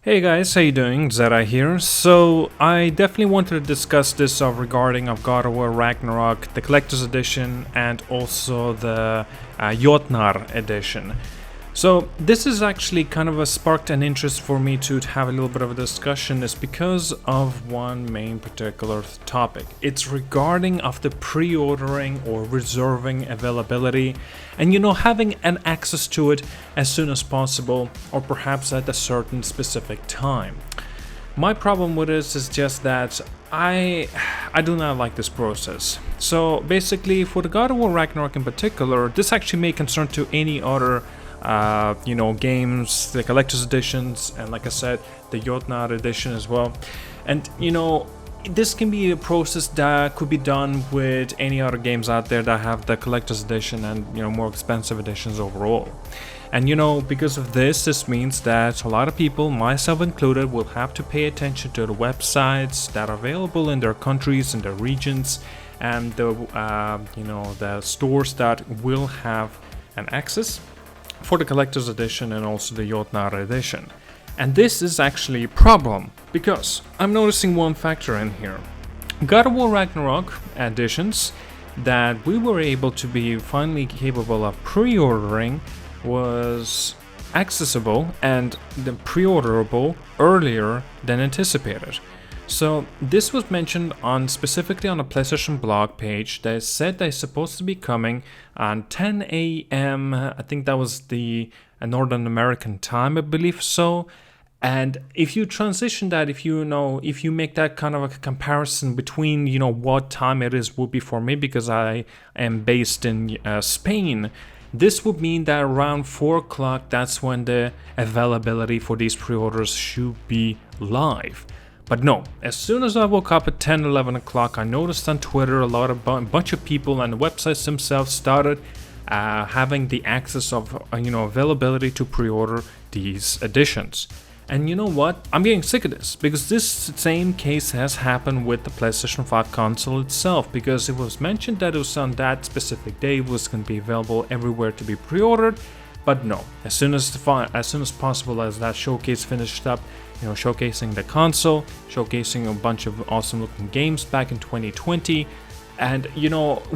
Hey guys, how you doing? ZDEyE here. So I definitely wanted to discuss this regarding of God of War Ragnarok, the collector's edition, and also the Jotnar edition. So this is actually kind of sparked an interest for me to have a little bit of a discussion is because of one main particular topic. It's regarding of the pre-ordering or reserving availability and having an access to it as soon as possible or perhaps at a certain specific time. My problem with this is just that I do not like this process. So basically for the God of War Ragnarok in particular, this actually may concern to any other games, the collector's editions, and like I said, the Jotnar edition as well. And this can be a process that could be done with any other games out there that have the collector's edition and more expensive editions overall. And because of this means that a lot of people, myself included, will have to pay attention to the websites that are available in their countries and their regions, and the stores that will have an access for the collector's edition and also the Jotnar edition. And this is actually a problem because I'm noticing one factor in here. God of War Ragnarok editions that we were able to be finally capable of pre-ordering was accessible and pre-orderable earlier than anticipated. So this was mentioned specifically on a PlayStation blog page that said they're supposed to be coming on 10 a.m. I think that was the Northern American time, I believe so. And if you transition that, if you make that kind of a comparison between what time it is would be for me, because I am based in Spain, this would mean that around 4 o'clock, that's when the availability for these pre-orders should be live. But no, as soon as I woke up at 10, 11 o'clock, I noticed on Twitter a bunch of people and the websites themselves started having the access of, availability to pre-order these editions. And you know what? I'm getting sick of this because this same case has happened with the PlayStation 5 console itself, because it was mentioned that it was on that specific day, it was going to be available everywhere to be pre-ordered. But no, as soon as possible as that showcase finished up, showcasing the console, showcasing a bunch of awesome looking games back in 2020, and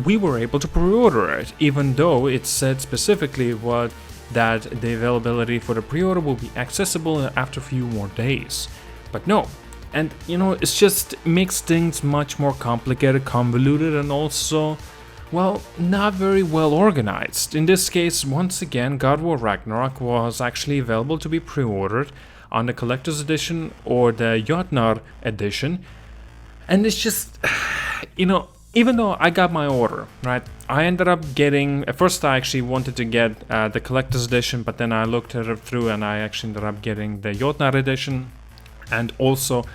we were able to pre-order it, even though it said specifically that the availability for the pre-order will be accessible after a few more days. But no, and it's just makes things much more complicated, convoluted, and also, well, not very well organized. In this case, once again, God of War Ragnarok was actually available to be pre-ordered on the collector's edition or the Jotnar edition. And it's just, even though I got my order, right, I ended up getting, at first I actually wanted to get the collector's edition, but then I looked at it through and I actually ended up getting the Jotnar edition. And also,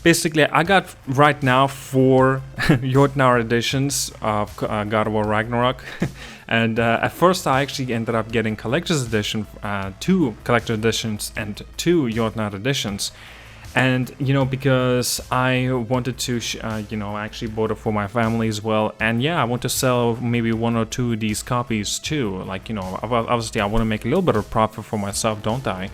basically, I got right now 4 Jotnar editions of God of War Ragnarok. And at first, I actually ended up getting collector's edition, 2 collector editions and 2 Jotnar editions. And, because I wanted to, actually bought it for my family as well. And yeah, I want to sell maybe 1 or 2 of these copies too. Like, obviously I want to make a little bit of profit for myself, don't I?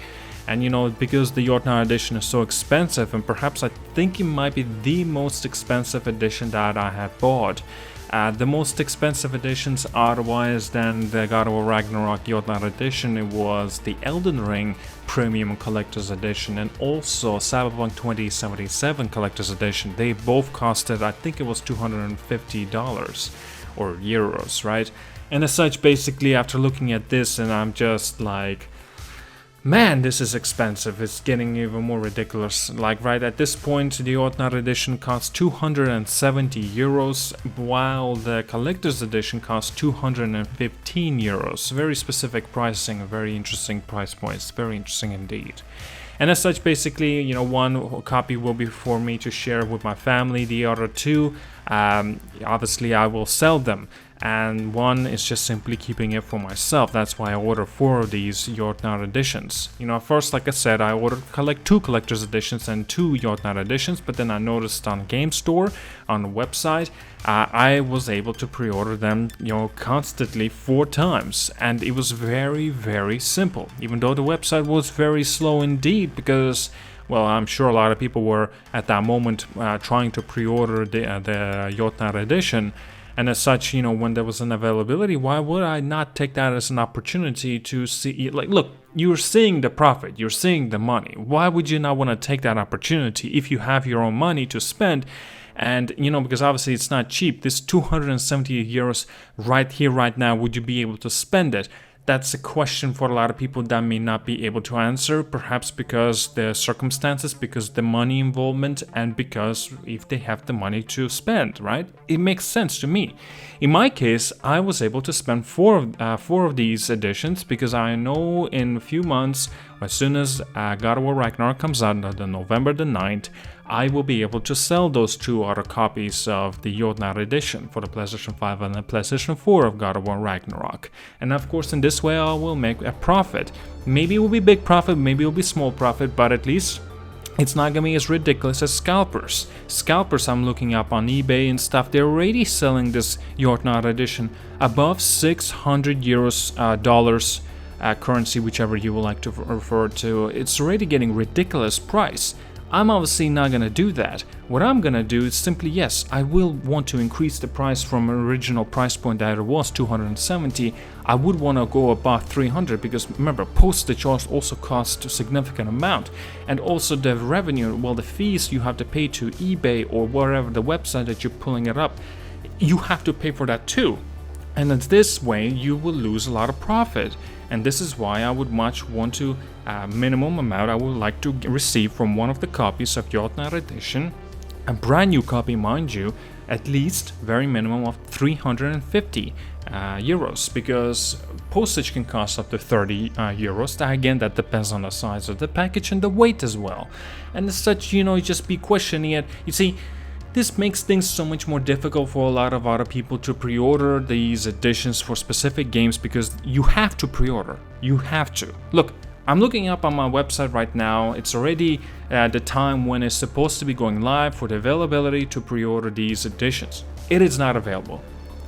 And because the Jotnar edition is so expensive, and perhaps I think it might be the most expensive edition that I had bought. The most expensive editions otherwise than the God of War Ragnarok Jotnar edition, it was the Elden Ring Premium Collector's Edition and also Cyberpunk 2077 Collector's Edition. They both costed, I think it was $250 or euros, right? And as such, basically after looking at this, and I'm just like, man, this is expensive. It's getting even more ridiculous. Like right at this point, the Jotnar edition costs 270 euros, while the collector's edition costs 215 euros. Very specific pricing, very interesting price points. Very interesting indeed. And as such, basically, 1 copy will be for me to share with my family. The other 2, obviously, I will sell them. and one is just simply keeping it for myself. That's why I ordered 4 of these Jotnar editions. At first, like I said, I ordered 2 collector's editions and 2 Jotnar editions, but then I noticed on Game Store, on the website, I was able to pre-order them, constantly 4 times, and it was very, very simple, even though the website was very slow indeed, because, well, I'm sure a lot of people were at that moment trying to pre-order the Jotnar edition. And as such, when there was an availability, why would I not take that as an opportunity to see, like, look, you're seeing the profit, you're seeing the money. Why would you not want to take that opportunity if you have your own money to spend? And, because obviously it's not cheap, this 270 euros right here, right now, would you be able to spend it? That's a question for a lot of people that may not be able to answer, perhaps because the circumstances, because the money involvement, and because if they have the money to spend, right? It makes sense to me. In my case, I was able to spend four of these editions because I know in a few months, as soon as God of War Ragnarok comes out on November the 9th, I will be able to sell those 2 other copies of the Jotnar edition for the PlayStation 5 and the PlayStation 4 of God of War Ragnarok. And of course, in this way, I will make a profit. Maybe it will be big profit, maybe it will be small profit, but at least it's not gonna be as ridiculous as scalpers. Scalpers I'm looking up on eBay and stuff, they're already selling this Jotnar edition above 600 euros, dollars, currency, whichever you would like to refer to. It's already getting ridiculous price. I'm obviously not going to do that. What I'm going to do is simply, yes, I will want to increase the price from original price point that it was 270. I would want to go above 300 because remember, postage also costs a significant amount. And also the revenue, well, the fees you have to pay to eBay or wherever the website that you're pulling it up, you have to pay for that too. And in this way, you will lose a lot of profit. And this is why I would much want to, minimum amount I would like to receive from one of the copies of Jotnar edition, a brand new copy, mind you, at least very minimum of 350 euros, because postage can cost up to 30 euros. Again, that depends on the size of the package and the weight as well. And as such, you just be questioning it. You see, this makes things so much more difficult for a lot of other people to pre-order these editions for specific games because you have to pre-order. You have to. Look, I'm looking up on my website right now. It's already the time when it's supposed to be going live for the availability to pre-order these editions. It is not available.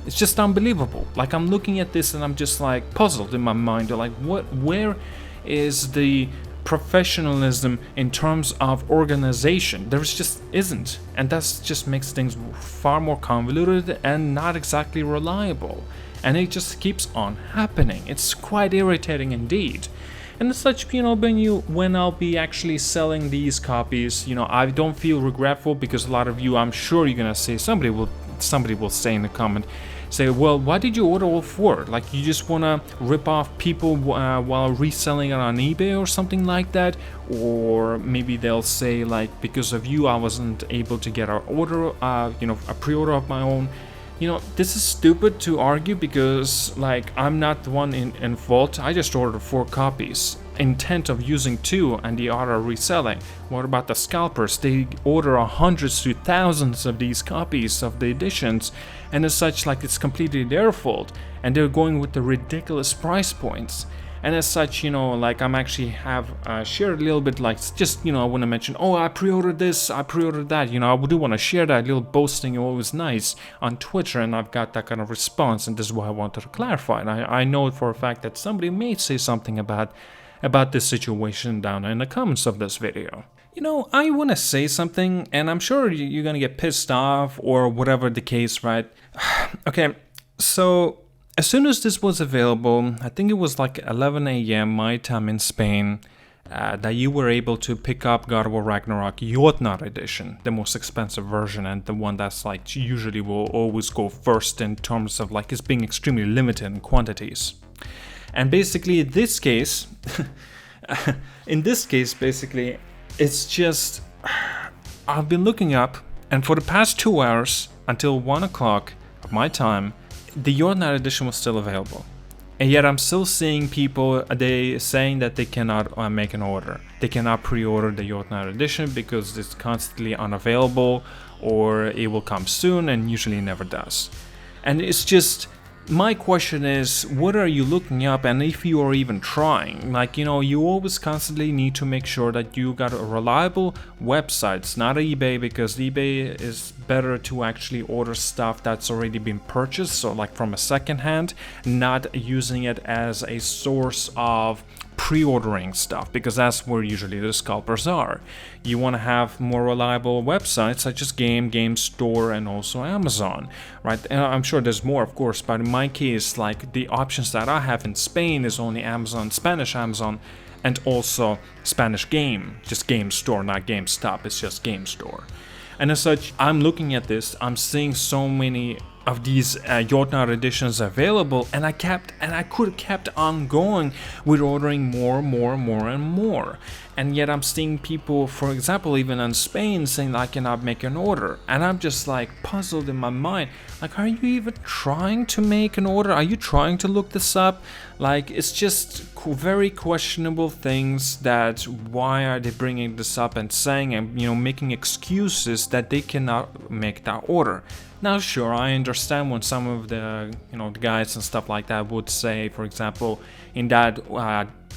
It's just unbelievable. Like, I'm looking at this and I'm just like puzzled in my mind. Like, where is the professionalism in terms of organization? There just isn't, and that just makes things far more convoluted and not exactly reliable, and it just keeps on happening. It's quite irritating indeed. And as such, when I'll be actually selling these copies, I don't feel regretful because a lot of you, I'm sure you're gonna say, somebody will say in the comment, say, well, why did you order all 4? Like, you just want to rip off people while reselling it on eBay or something like that? Or maybe they'll say, like, because of you, I wasn't able to get an order, a pre-order of my own. This is stupid to argue because, like, I'm not the one in fault. I just ordered 4 copies. Intent of using 2 and the other reselling. What about the scalpers? They order hundreds to thousands of these copies of the editions, and as such, like, it's completely their fault, and they're going with the ridiculous price points. And as such, like, I'm actually have shared a little bit, like, just, I want to mention, oh, I pre-ordered this, I pre-ordered that, I do want to share that little boasting, always nice on Twitter, and I've got that kind of response, and this is why I wanted to clarify. And I know for a fact that somebody may say something about this situation down in the comments of this video. I want to say something, and I'm sure you're gonna get pissed off or whatever the case, right? Okay, so as soon as this was available, I think it was like 11 a.m. my time in Spain, that you were able to pick up God of War Ragnarok Jotnar edition, the most expensive version and the one that's like usually will always go first in terms of like it's being extremely limited in quantities. And basically in this case, basically, it's just, I've been looking up, and for the past 2 hours, until 1 o'clock of my time, the Jotnar edition was still available. And yet I'm still seeing people, they saying that they cannot make an order. They cannot pre-order the Jotnar edition because it's constantly unavailable, or it will come soon and usually never does. And it's just, my question is, what are you looking up, and if you are even trying? Like, you know, you always constantly need to make sure that you got a reliable websites, not eBay, because eBay is better to actually order stuff that's already been purchased, so like from a second hand, not using it as a source of pre-ordering stuff, because that's where usually the scalpers are. You want to have more reliable websites such as Game Store, and also Amazon, right? And I'm sure there's more, of course, but in my case, like, the options that I have in Spain is only Amazon, Spanish Amazon, and also Spanish just Game Store, not GameStop, it's just Game Store. And as such, I'm looking at this, I'm seeing so many of these Jotnar editions available, and I could have kept on going with ordering more, and yet I'm seeing people, for example, even in Spain, saying I cannot make an order, and I'm just like puzzled in my mind, like, are you even trying to make an order? Are you trying to look this up? Like, it's just very questionable things. That why are they bringing this up and saying, and, you know, making excuses that they cannot make that order? Now, sure, I understand when some of the, you know, the guys and stuff like that would say, for example, in that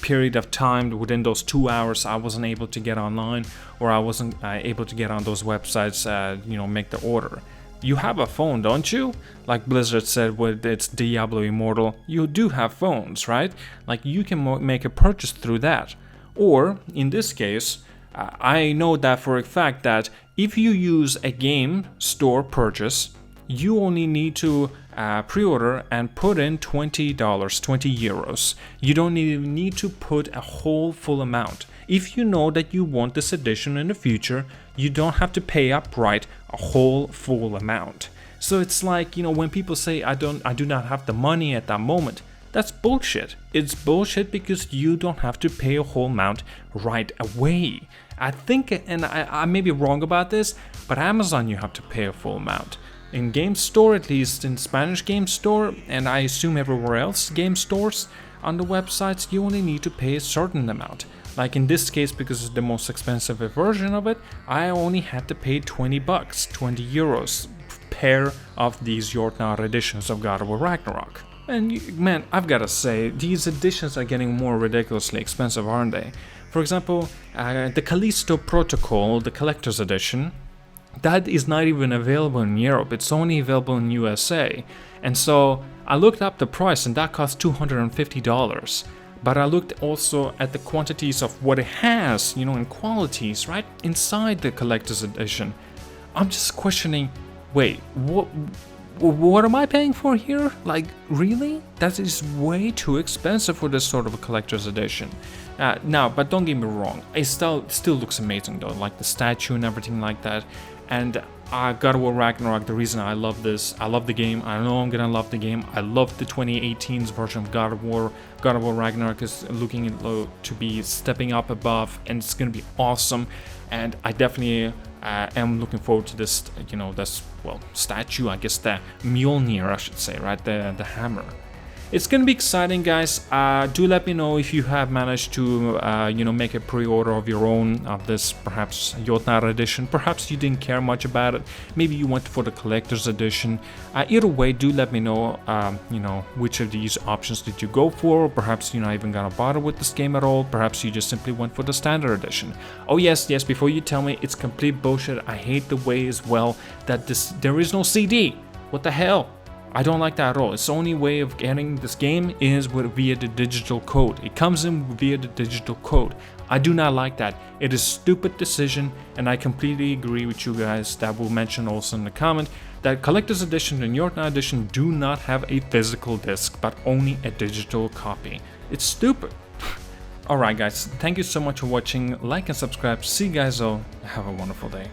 period of time, within those 2 hours, I wasn't able to get online, or I wasn't able to get on those websites, you know, make the order. You have a phone, don't you? Like Blizzard said with its Diablo Immortal, you do have phones, right? Like, you can make a purchase through that. Or, in this case, I know that for a fact that if you use a game store purchase, you only need to pre-order and put in $20, 20 euros. You don't even need to put a whole full amount. If you know that you want this edition in the future, you don't have to pay outright a whole full amount. So it's like, you know, when people say I do not have the money at that moment, that's bullshit. It's bullshit because you don't have to pay a whole amount right away. I think, and I may be wrong about this, but Amazon you have to pay a full amount. In Game Store, at least in Spanish Game Store, and I assume everywhere else game stores on the websites, you only need to pay a certain amount. Like in this case, because it's the most expensive version of it, I only had to pay 20 bucks, 20 euros pair of these Jotnar editions of God of War Ragnarok. And man, I've gotta say, these editions are getting more ridiculously expensive, aren't they? For example, the Callisto Protocol, the collector's edition, that is not even available in Europe, it's only available in USA. And so I looked up the price, and that cost $250. But I looked also at the quantities of what it has, you know, in qualities, right, inside the collector's edition. I'm just questioning, wait, what am I paying for here? Like, really? That is way too expensive for this sort of a collector's edition. Now, but don't get me wrong, it still looks amazing though, like the statue and everything like that. And God of War Ragnarok, the reason I love this, I love the game, I know I'm gonna love the game, I love the 2018's version of God of War. God of War Ragnarok is looking to be stepping up above, and it's gonna be awesome. And I definitely am looking forward to this, you know, this, well, statue, I guess the Mjolnir, I should say, right, the hammer. It's gonna be exciting, guys. Do let me know if you have managed to, you know, make a pre-order of your own of this, perhaps Jotnar edition. Perhaps you didn't care much about it. Maybe you went for the collector's edition. Either way, do let me know, you know, which of these options did you go for. Or perhaps you're not even gonna bother with this game at all. Perhaps you just simply went for the standard edition. Oh yes, before you tell me, it's complete bullshit. I hate the way as well that there is no CD. What the hell? I don't like that at all. It's the only way of getting this game is via the digital code. It comes in via the digital code. I do not like that. It is a stupid decision, and I completely agree with you guys that will mention also in the comment that Collector's Edition and Jotnar Edition do not have a physical disc, but only a digital copy. It's stupid. Alright guys, thank you so much for watching. Like and subscribe. See you guys all. Have a wonderful day.